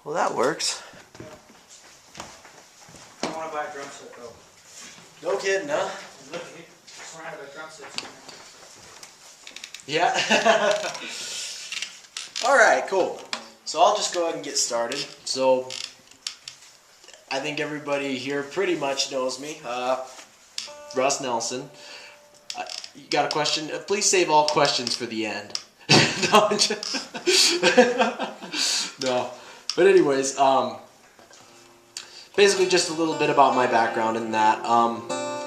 Well, that works. I want to buy a drum set though. No kidding, huh? Look, he's surrounded by drum sets. Yeah. All right, cool. So I'll just go ahead and get started. So I think everybody here pretty much knows me. Russ Nelson. You got a question? Please save all questions for the end. No, no. But anyways, basically just a little bit about my background in that.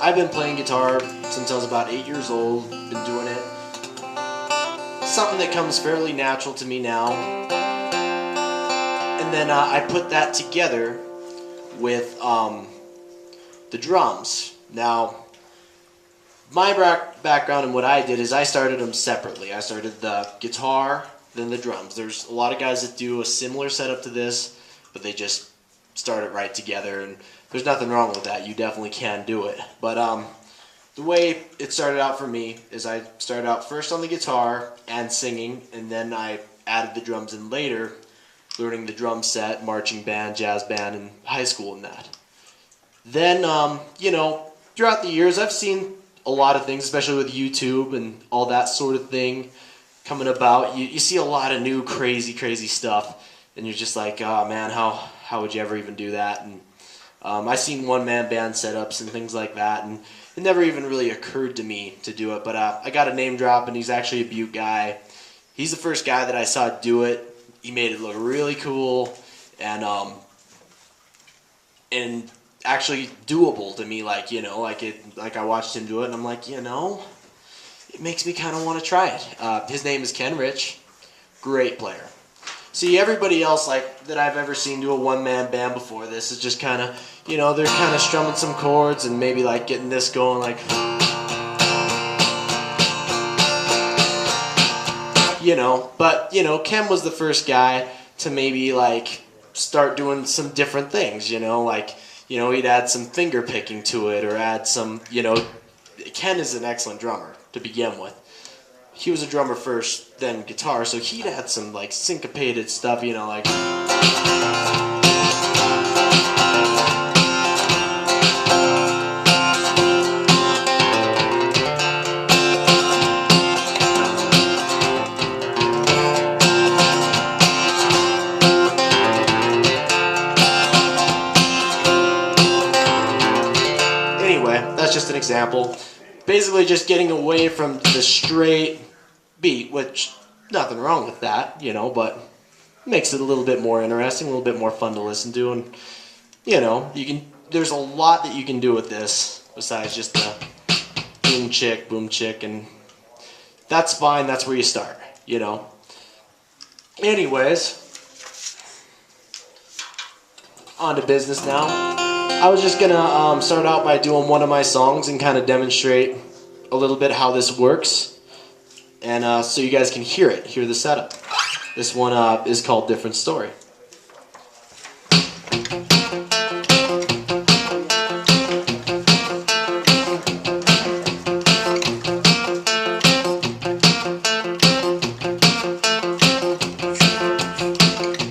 I've been playing guitar since I was about 8 years old. Been doing it. Something that comes fairly natural to me now. And then I put that together with the drums. Now, my background and what I did is I started them separately. I started the guitar, then the drums. There's a lot of guys that do a similar setup to this, but they just start it right together, and there's nothing wrong with that. You definitely can do it. But the way it started out for me is I started out first on the guitar and singing, and then I added the drums in later, learning the drum set, marching band, jazz band in high school and that. Then, you know, throughout the years I've seen a lot of things, especially with YouTube and all that sort of thing coming about. You see a lot of new crazy stuff, and you're just like, oh man, how would you ever even do that? And I seen one-man band setups and things like that, and it never even really occurred to me to do it. But I got a name drop, and he's actually a Butte guy. He's the first guy that I saw do it. He made it look really cool and actually doable to me. Like, you know, like I watched him do it, and I'm like, you know, it makes me kind of want to try it. His name is Ken Rich, great player. See, everybody else like that I've ever seen do a one-man band before this is just kind of, you know, they're kind of strumming some chords and maybe like getting this going, like, you know. But, you know, Ken was the first guy to maybe like start doing some different things, you know, like, you know, he'd add some finger picking to it or add some, you know, Ken is an excellent drummer to begin with. He was a drummer first, then guitar, so he'd add some like syncopated stuff, you know, like. Anyway, that's just an example. Basically just getting away from the straight beat, which nothing wrong with that, you know, but makes it a little bit more interesting, a little bit more fun to listen to, and you know, there's a lot that you can do with this besides just the boom chick, and that's fine. That's where you start, you know. Anyways, on to business now. I was just gonna start out by doing one of my songs and kind of demonstrate a little bit how this works, and so you guys can hear the setup. This one is called Different Story.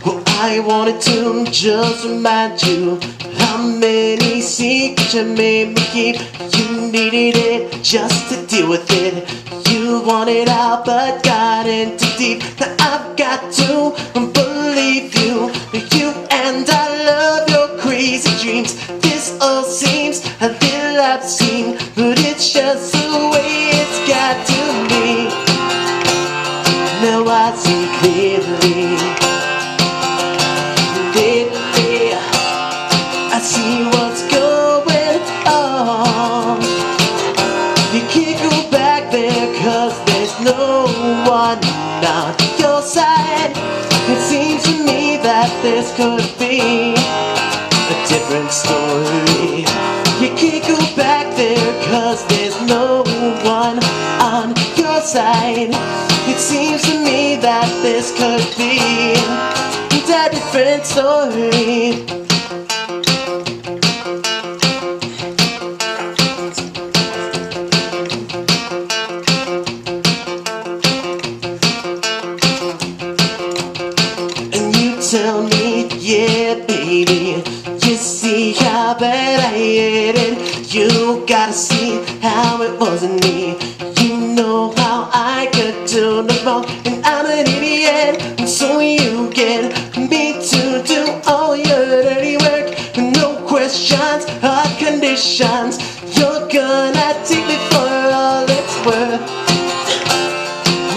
Well, I wanted to just remind you how many secrets you made me keep. You needed it just to deal with it. You wanted out but got in too deep. Now I've got to believe you. You and I love your crazy dreams. This all seems a little obscene, but it's just the way it's got to be. Now I see clearly. I see what's going on. You can't go back there, 'cause there's no one on your side. It seems to me that this could be a different story. You can't go back there, 'cause there's no one on your side. It seems to me that this could be a different story. tell me, yeah, baby. You see how bad I hate it. You gotta see how it wasn't me. You know how I could do no wrong, and I'm an idiot. And so you get me to do all your dirty work. No questions or conditions. You're gonna take me for all it's worth.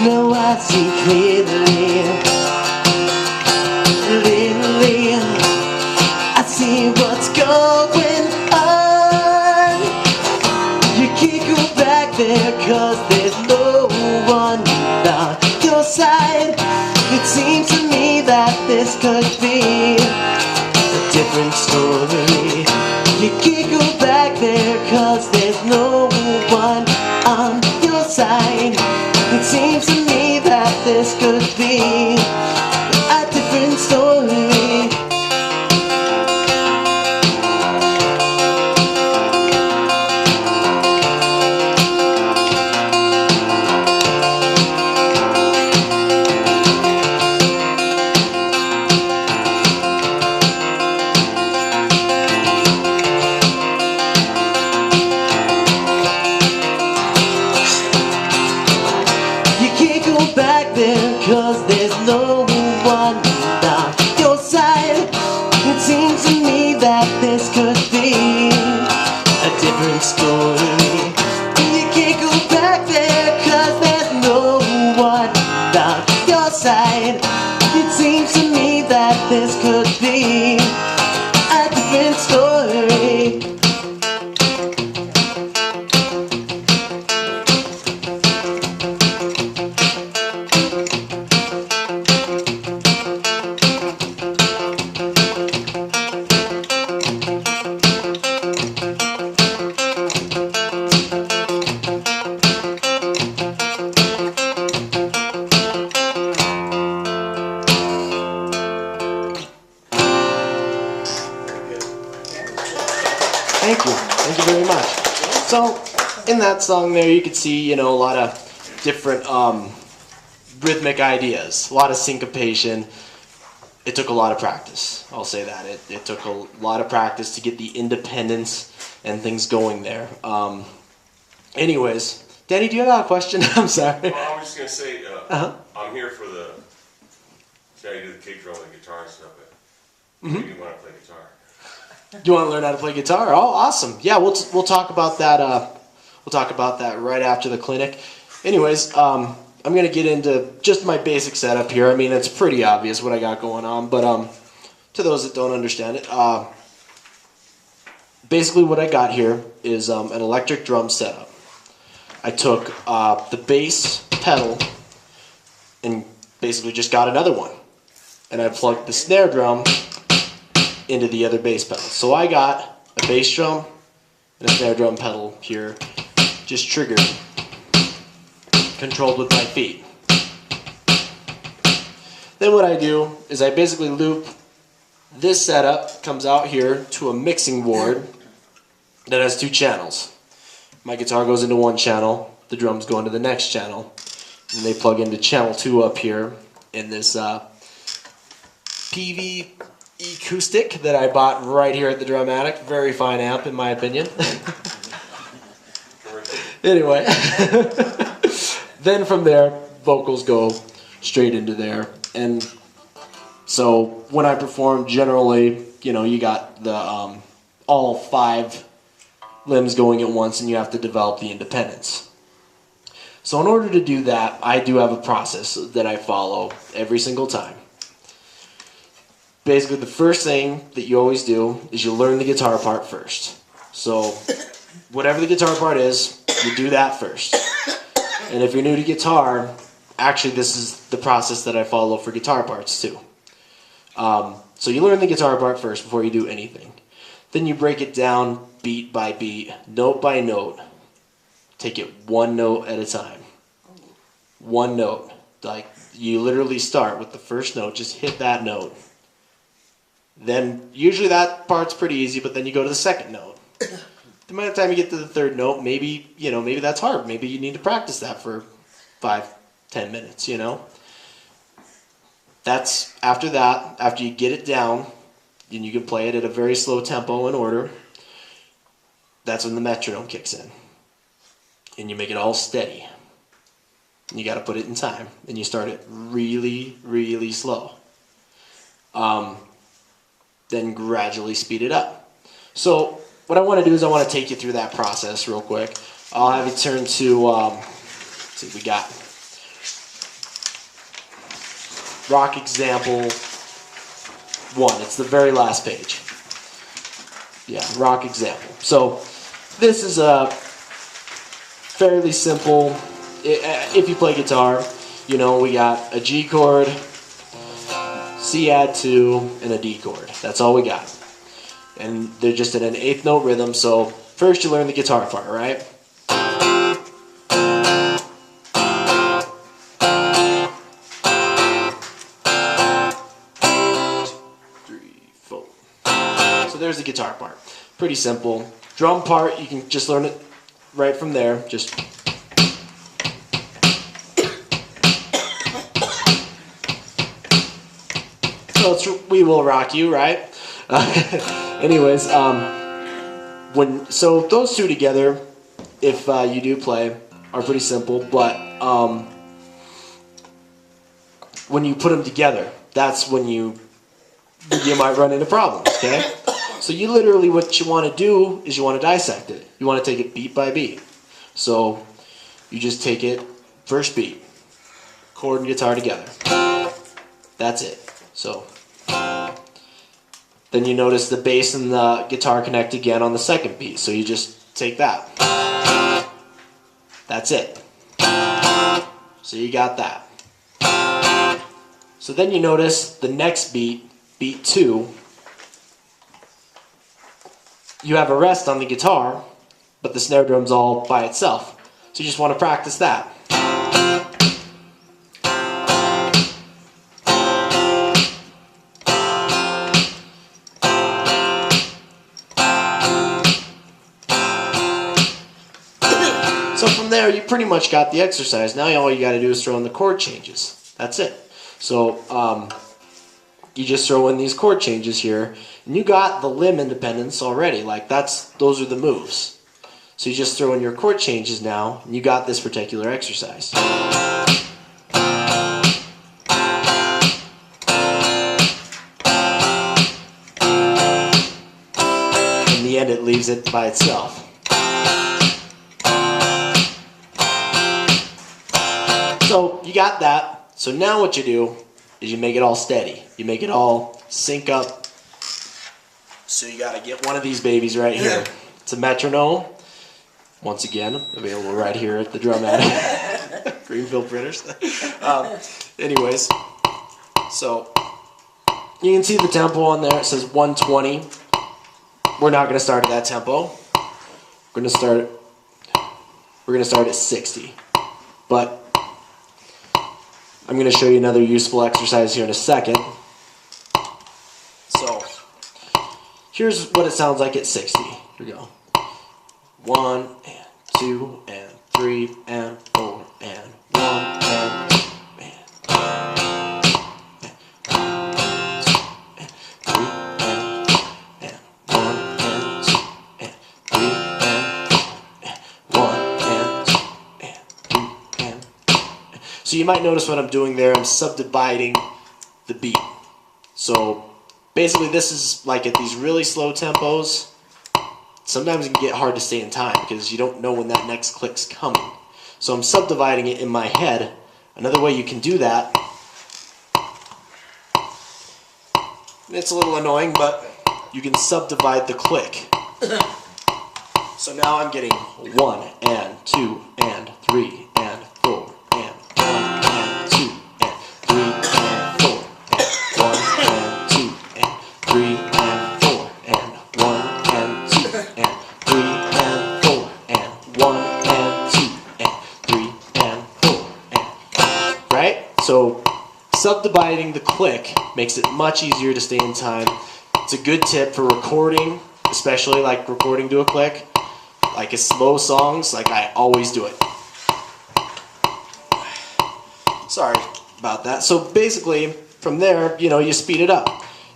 No, I see clearly, clearly. I see what's going on. You can't go back there, 'cause there's no one on your side. It seems to me that this could be a different story. You can't go back there, 'cause there's no one on your side. It seems to me that this could be a different story. Back there, 'cause there's no one on your side. It seems to me that this could be a different story. You can't go back there, 'cause there's no one on your side. It seems to me that this could be a different story. Thank you. Thank you very much. So, in that song there, you could see, a lot of different rhythmic ideas, a lot of syncopation. It took a lot of practice. I'll say that. It took a lot of practice to get the independence and things going there. Anyways, Danny, do you have a question? I'm sorry. Well, I was just going to say, I'm here for the, see how you do the kick drum and the guitar and stuff, but maybe you want to play guitar. Do you want to learn how to play guitar? Oh, awesome. Yeah, we'll talk about that. We'll talk about that right after the clinic. Anyways, I'm gonna get into just my basic setup here. I mean, it's pretty obvious what I got going on, but to those that don't understand it, basically what I got here is an electric drum setup. I took the bass pedal and basically just got another one, and I plugged the snare drum into the other bass pedal. So I got a bass drum and a snare drum pedal here, just triggered, controlled with my feet. Then what I do is I basically loop this setup, comes out here to a mixing board that has 2 channels. My guitar goes into one channel, the drums go into the next channel, and they plug into channel 2 up here in this PV acoustic that I bought right here at the Dramatic. Very fine amp in my opinion. Anyway, then from there vocals go straight into there, and so when I perform, generally, you got the all 5 limbs going at once, and you have to develop the independence. So in order to do that, I do have a process that I follow every single time. Basically, the first thing that you always do is you learn the guitar part first. So whatever the guitar part is, you do that first. And if you're new to guitar, actually this is the process that I follow for guitar parts too. So you learn the guitar part first before you do anything. Then you break it down beat by beat, note by note. Take it one note at a time. One note. Like, you literally start with the first note, just hit that note. Then usually that part's pretty easy, but then you go to the second note. The amount of time you get to the third note, maybe that's hard. Maybe you need to practice that for 5-10 minutes, Then that's after that, after you get it down, and you can play it at a very slow tempo in order, that's when the metronome kicks in. And you make it all steady. And you got to put it in time. And you start it really, really slow. Then gradually speed it up. So what I want to do is I want to take you through that process real quick. I'll have you turn to, let's see what we got. Rock example 1. It's the very last page. Yeah, rock example. So this is a fairly simple, if you play guitar, you know, we got a G chord, C add 2, and a D chord. That's all we got. And they're just in an 8th note rhythm, so first you learn the guitar part, right? 3, 4. So there's the guitar part. Pretty simple. Drum part, you can just learn it right from there. Just so it's We Will Rock You, right? Anyways, so those two together, if you do play, are pretty simple. But when you put them together, that's when you might run into problems. Okay, so you literally what you want to do is you want to dissect it. You want to take it beat by beat. So you just take it first beat, chord and guitar together. That's it. So then you notice the bass and the guitar connect again on the second beat. So you just take that. That's it. So you got that. So then you notice the next beat, beat 2, you have a rest on the guitar, but the snare drum's all by itself. So you just want to practice that. So from there, you pretty much got the exercise. Now all you got to do is throw in the chord changes. That's it. So you just throw in these chord changes here, and you got the limb independence already. Like those are the moves. So you just throw in your chord changes now, and you got this particular exercise. In the end, it leaves it by itself. So you got that. So now what you do is you make it all steady. You make it all sync up. So you got to get one of these babies right here. It's a metronome. Once again, available right here at the Drum Attic. Greenfield Printers. Anyways, so you can see the tempo on there. It says 120. We're not going to start at that tempo. We're going to start at 60. But I'm going to show you another useful exercise here in a second. So here's what it sounds like at 60. Here we go. 1 and 2 and 3 and 4 and 1 and 2 and 3 and 1 and 2 and 3 and 1 and 2 and 3 and. So you might notice what I'm doing there. I'm subdividing the beat. So basically this is like at these really slow tempos. Sometimes it can get hard to stay in time because you don't know when that next click's coming. So I'm subdividing it in my head. Another way you can do that, it's a little annoying, but you can subdivide the click. So now I'm getting 1 and 2 and 3 and 4 and 1 and 2 and 3 and 4 and 1 and 2 and 3 and 4 and 1 and 2 and 3 and 4 and 1 and 2 and 3 and 4 and, right? So subdividing the click makes it much easier to stay in time. It's a good tip for recording, especially like recording to a click. Like it's slow songs, like I always do it. Sorry about that. So basically, from there, you know, you speed it up.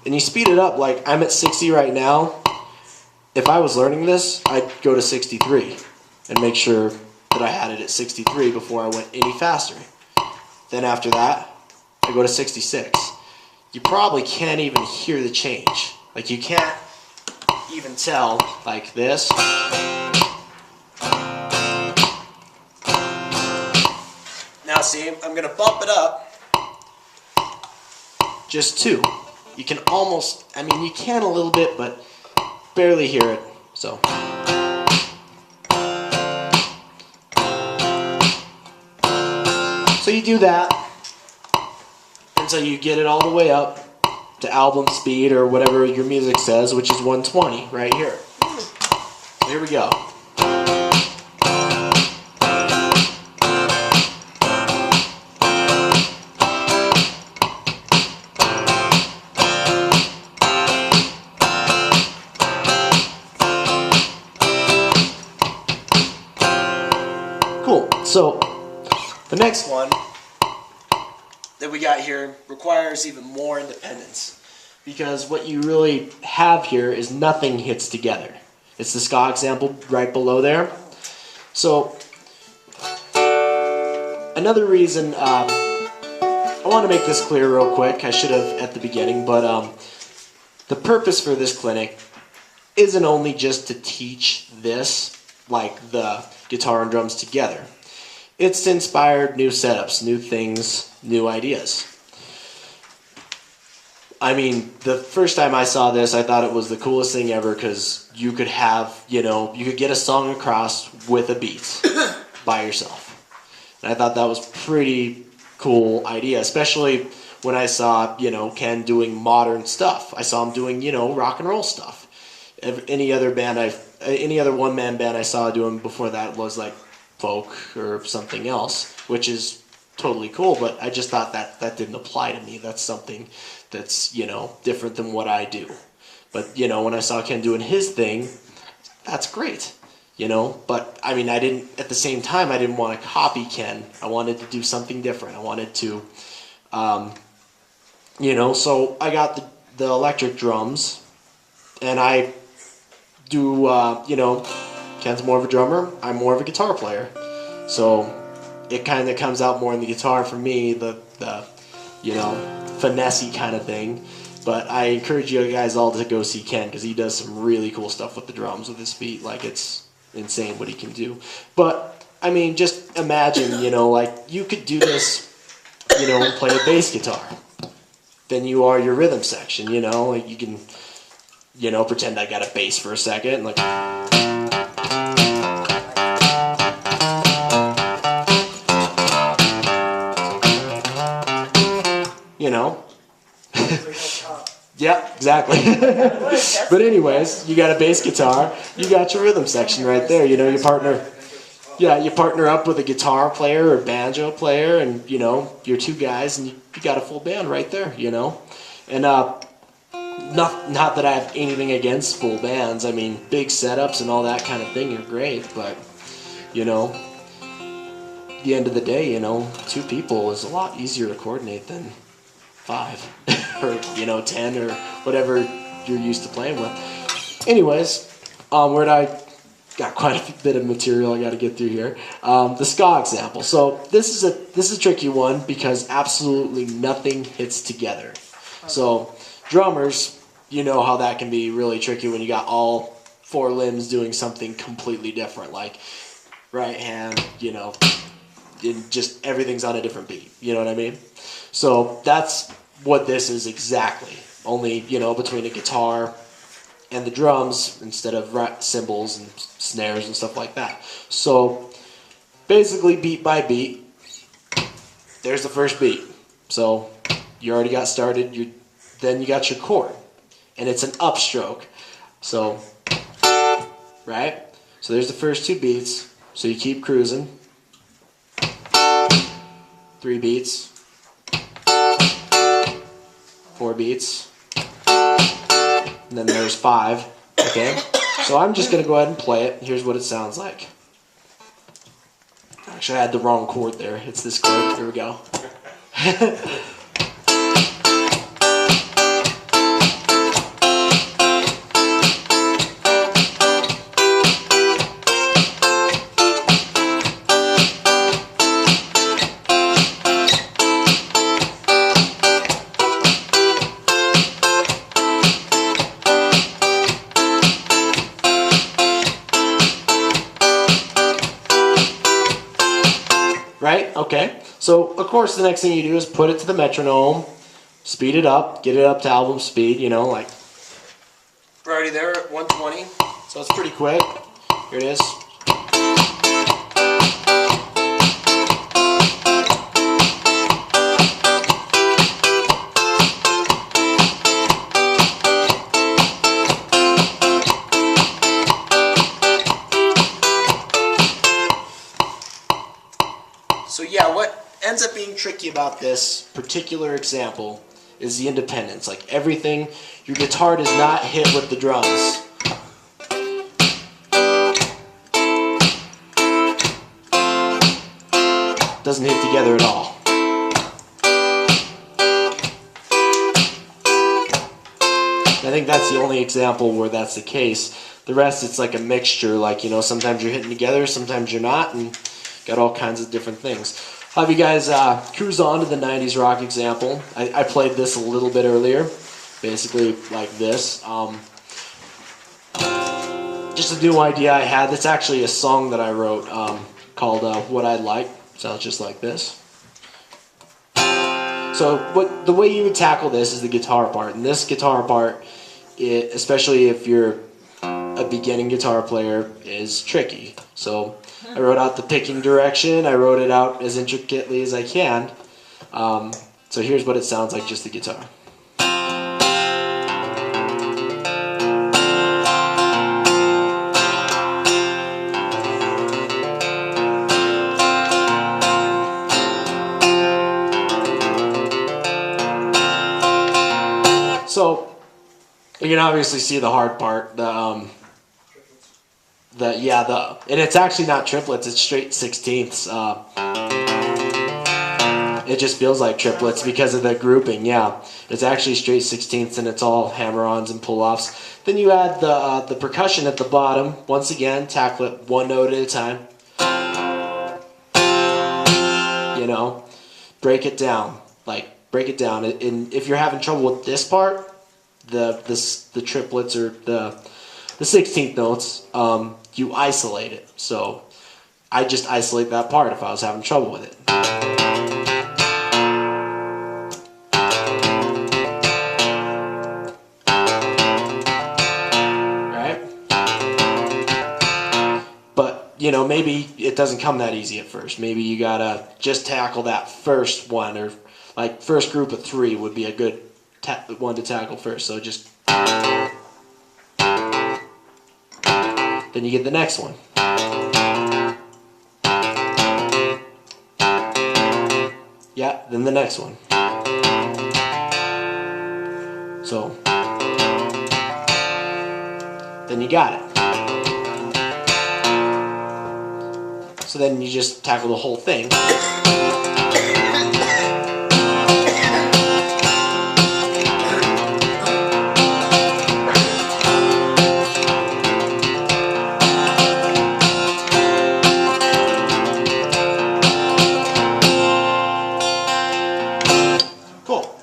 And you speed it up, like I'm at 60 right now. If I was learning this, I'd go to 63 and make sure that I had it at 63 before I went any faster. Then after that, I go to 66. You probably can't even hear the change. Like you can't even tell like this. Now see, I'm gonna bump it up. Just 2. You can almost, I mean you can a little bit, but barely hear it. So. So you do that until you get it all the way up to album speed or whatever your music says, which is 120 right here. So here we go. Cool. So the next one that we got here requires even more independence, because what you really have here is nothing hits together. It's the ska example right below there. So another reason, I want to make this clear real quick. I should have at the beginning, but the purpose for this clinic isn't only just to teach this, like the guitar and drums together. It's to inspire new setups, new things, new ideas. I mean, the first time I saw this, I thought it was the coolest thing ever, because you could have, you know, you could get a song across with a beat by yourself. And I thought that was pretty cool idea, especially when I saw, you know, Ken doing modern stuff. I saw him doing, you know, rock and roll stuff. Any other one-man band I saw doing before that was like folk or something else, which is totally cool, but I just thought that didn't apply to me. That's something that's, you know, different than what I do. But, you know, when I saw Ken doing his thing, that's great, you know. But, I mean, at the same time, I didn't want to copy Ken. I wanted to do something different. I wanted to, you know, so I got the electric drums, and I do, you know, Ken's more of a drummer, I'm more of a guitar player. So it kind of comes out more in the guitar for me, the you know, finesse-y kind of thing. But I encourage you guys all to go see Ken, because he does some really cool stuff with the drums, with his feet. Like, it's insane what he can do. But, I mean, just imagine, you know, like, you could do this, you know, and play a bass guitar. Then you are your rhythm section, you know, like you can, you know, pretend I got a bass for a second, like, you know. Yep, exactly. But anyways, you got a bass guitar, you got your rhythm section right there. You know, you partner up with a guitar player or banjo player, and, you know, you're 2 guys, and you got a full band right there, you know. And not that I have anything against full bands. I mean, big setups and all that kind of thing are great, but, you know, at the end of the day, you know, 2 people is a lot easier to coordinate than 5 or, you know, 10 or whatever you're used to playing with. Anyways, got quite a bit of material I got to get through here. The ska example. So this is a tricky one, because absolutely nothing hits together. So drummers, you know how that can be really tricky when you got all 4 limbs doing something completely different, like right hand, you know, just everything's on a different beat. You know what I mean? So that's what this is exactly. Only, you know, between a guitar and the drums instead of cymbals and snares and stuff like that. So basically, beat by beat, there's the first beat. So you already got started. Then you got your chord, and it's an upstroke. So, right? So there's the first 2 beats. So you keep cruising. 3 beats. 4 beats. And then there's 5. Okay? So I'm just going to go ahead and play it. Here's what it sounds like. Actually, I had the wrong chord there. It's this chord. Here we go. Okay, so of course the next thing you do is put it to the metronome, speed it up, get it up to album speed, you know, like we're already there at 120, so it's pretty quick. Here it is. So yeah, what ends up being tricky about this particular example is the independence. Like everything, your guitar does not hit with the drums. Doesn't hit together at all. I think that's the only example where that's the case. The rest, it's like a mixture. Like, you know, sometimes you're hitting together, sometimes you're not, and got all kinds of different things. I'll have you guys cruise on to the 90s rock example. I played this a little bit earlier, basically like this. Just a new idea I had. That's actually a song that I wrote called What I'd Like. Sounds just like this. So the way you would tackle this is the guitar part. And this guitar part, especially if you're a beginning guitar player, is tricky. So I wrote out the picking direction. I wrote it out as intricately as I can. So here's what it sounds like, just the guitar. So you can obviously see the hard part. And it's actually not triplets, it's straight 16ths. It just feels like triplets because of the grouping, yeah. It's actually straight 16ths and it's all hammer-ons and pull-offs. Then you add the percussion at the bottom. Once again, tackle it one note at a time. You know, break it down. Break it down. And if you're having trouble with this part, the triplets or the 16th notes, you isolate it. So I just isolate that part if I was having trouble with it. Right? But, you know, maybe it doesn't come that easy at first. Maybe you gotta just tackle that first one, or like first group of 3 would be a good one to tackle first. So just... Then you get the next one. Yeah, then the next one. So, then you got it. So then you just tackle the whole thing.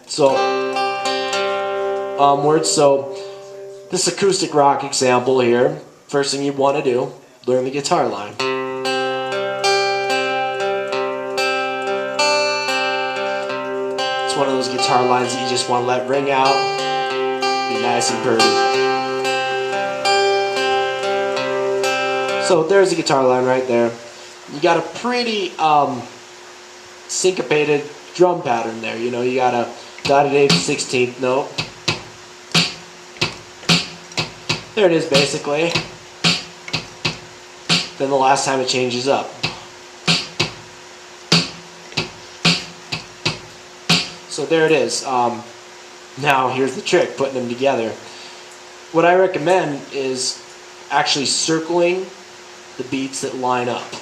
So, onwards. So, this acoustic rock example here, first thing you want to do, learn the guitar line. It's one of those guitar lines that you just want to let ring out, be nice and pretty. So, there's the guitar line right there. You got a pretty syncopated drum pattern there. You know, you got a dotted 8th, 16th note. There it is, basically. Then the last time it changes up. So there it is. Now here's the trick, putting them together. What I recommend is actually circling the beats that line up.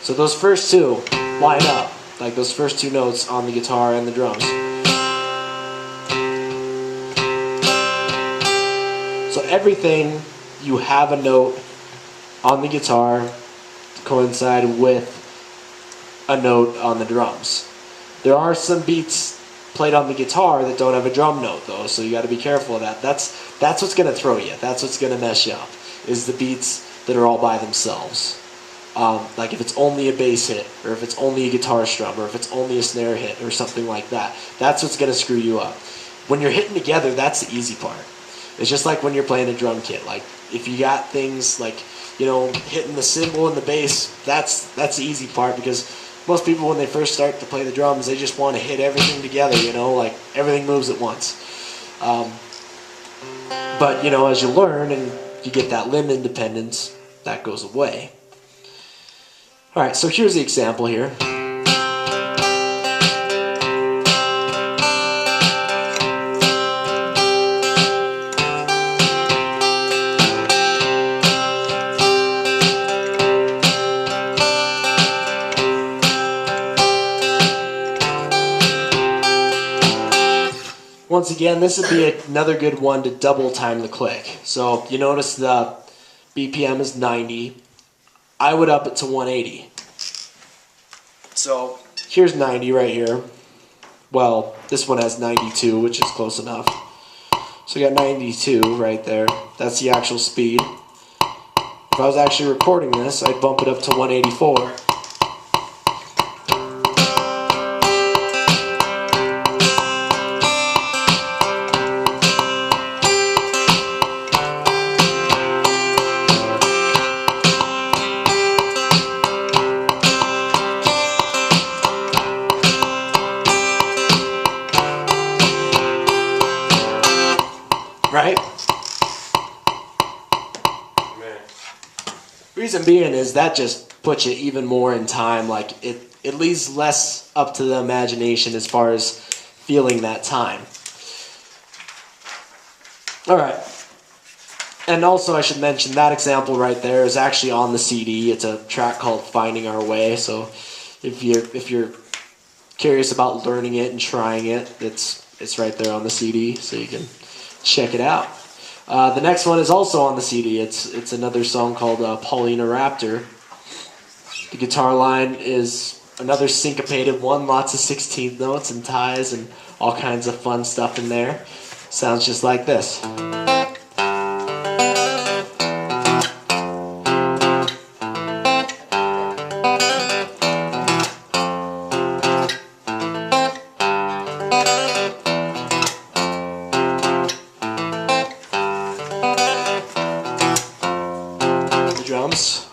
So those first 2 line up. Like those first 2 notes on the guitar and the drums. So everything, you have a note on the guitar to coincide with a note on the drums. There are some beats played on the guitar that don't have a drum note though, so you got to be careful of that. That's what's going to throw you. That's what's going to mess you up, is the beats that are all by themselves. Like if it's only a bass hit, or if it's only a guitar strum, or if it's only a snare hit, or something like that. That's what's going to screw you up. When you're hitting together, that's the easy part. It's just like when you're playing a drum kit. Like if you got things like, you know, hitting the cymbal and the bass, that's the easy part, because most people when they first start to play the drums, they just want to hit everything together, you know, like everything moves at once. But, you know, as you learn and you get that limb independence, that goes away. Alright, so here's the example here. Once again, this would be another good one to double time the click. So you notice the BPM is 90. I would up it to 180. So here's 90 right here. Well, this one has 92, which is close enough. So you got 92 right there. That's the actual speed. If I was actually recording this, I'd bump it up to 184. Right? Man. Reason being is that just puts you even more in time. Like it leaves less up to the imagination as far as feeling that time. Alright. And also I should mention that example right there is actually on the CD. It's a track called Finding Our Way. So if you're curious about learning it and trying it, it's right there on the CD, so you can check it out. The next one is also on the CD. It's another song called Paulina Raptor. The guitar line is another syncopated one, lots of 16th notes and ties and all kinds of fun stuff in there. Sounds just like this. Drums.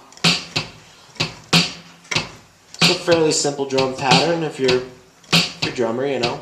It's a fairly simple drum pattern if you're a drummer, you know.